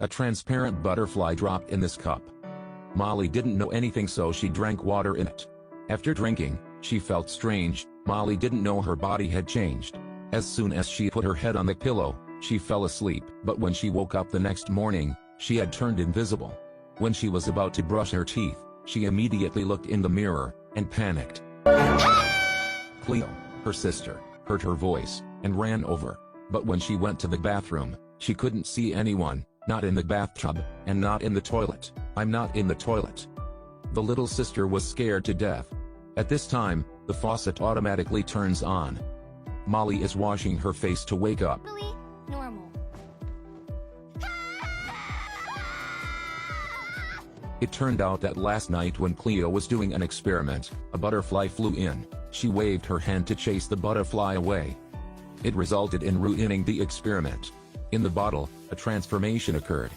A transparent butterfly dropped in this cup. Molly didn't know anything, so she drank water in it. After drinking, she felt strange. Molly didn't know her body had changed. As soon as she put her head on the pillow, she fell asleep. But when she woke up the next morning, she had turned invisible. When she was about to brush her teeth, she immediately looked in the mirror and panicked. Cleo, her sister, heard her voice and ran over. But when she went to the bathroom, she couldn't see anyone, not in the bathtub, and not in the toilet. "I'm not in the toilet." The little sister was scared to death. At this time, the faucet automatically turns on. Molly is washing her face to wake up. Normal. It turned out that last night when Cleo was doing an experiment, a butterfly flew in. She waved her hand to chase the butterfly away. It resulted in ruining the experiment. In the bottle, a transformation occurred.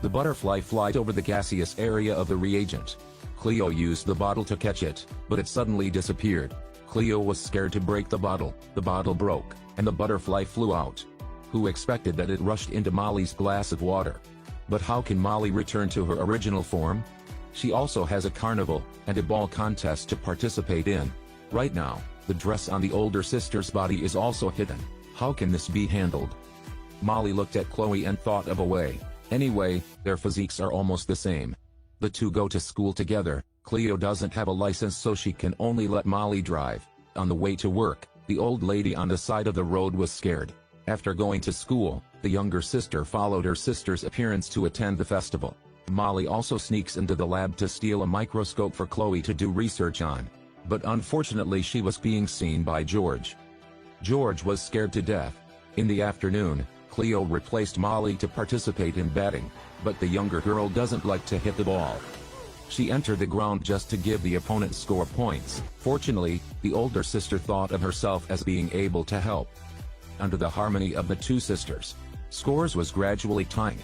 The butterfly flied over the gaseous area of the reagent. Cleo used the bottle to catch it, but it suddenly disappeared. Cleo was scared to break the bottle broke, and the butterfly flew out. Who expected that it rushed into Molly's glass of water? But how can Molly return to her original form? She also has a carnival and a ball contest to participate in. Right now, the dress on the older sister's body is also hidden. How can this be handled? Molly looked at Chloe and thought of a way. Anyway, their physiques are almost the same. The two go to school together. Cleo doesn't have a license, so she can only let Molly drive. On the way to work, the old lady on the side of the road was scared. After going to school, the younger sister followed her sister's appearance to attend the festival. Molly also sneaks into the lab to steal a microscope for Chloe to do research on. But unfortunately she was being seen by George. George was scared to death. In the afternoon, Cleo replaced Molly to participate in batting, but the younger girl doesn't like to hit the ball. She entered the ground just to give the opponent score points. Fortunately, the older sister thought of herself as being able to help. Under the harmony of the two sisters, scores was gradually tying.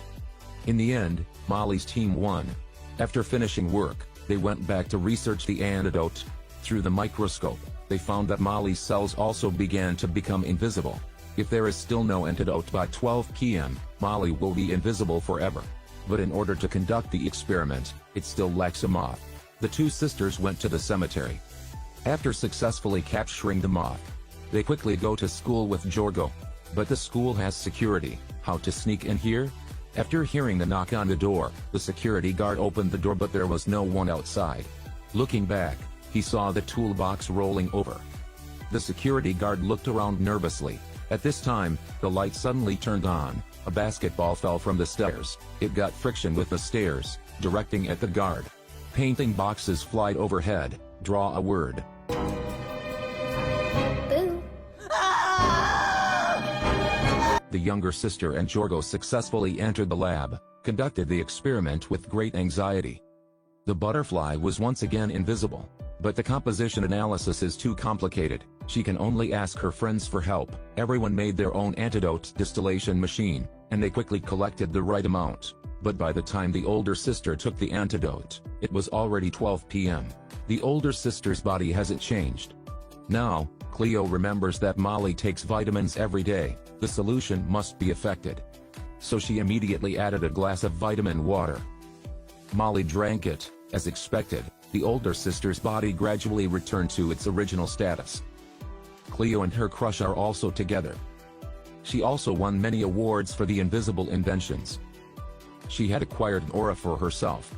In the end, Molly's team won. After finishing work, they went back to research the antidote. Through the microscope, they found that Molly's cells also began to become invisible. If there is still no antidote by 12 p.m., Molly will be invisible forever. But in order to conduct the experiment, it still lacks a moth. The two sisters went to the cemetery. After successfully capturing the moth, they quickly go to school with Jorgo. But the school has security. How to sneak in here? After hearing the knock on the door, the security guard opened the door, but there was no one outside. Looking back, he saw the toolbox rolling over. The security guard looked around nervously. At this time, the light suddenly turned on. A basketball fell from the stairs. It got friction with the stairs, directing at the guard. Painting boxes flied overhead. Draw a word. Boo. The younger sister and Jorgo successfully entered the lab, conducted the experiment with great anxiety. The butterfly was once again invisible, but the composition analysis is too complicated. She can only ask her friends for help. Everyone made their own antidote distillation machine, and they quickly collected the right amount. But by the time the older sister took the antidote, it was already 12 p.m. The older sister's body hasn't changed. Now, Cleo remembers that Molly takes vitamins every day. The solution must be affected. So she immediately added a glass of vitamin water. Molly drank it. As expected, the older sister's body gradually returned to its original status. Cleo and her crush are also together. She also won many awards for the invisible inventions. She had acquired an aura for herself,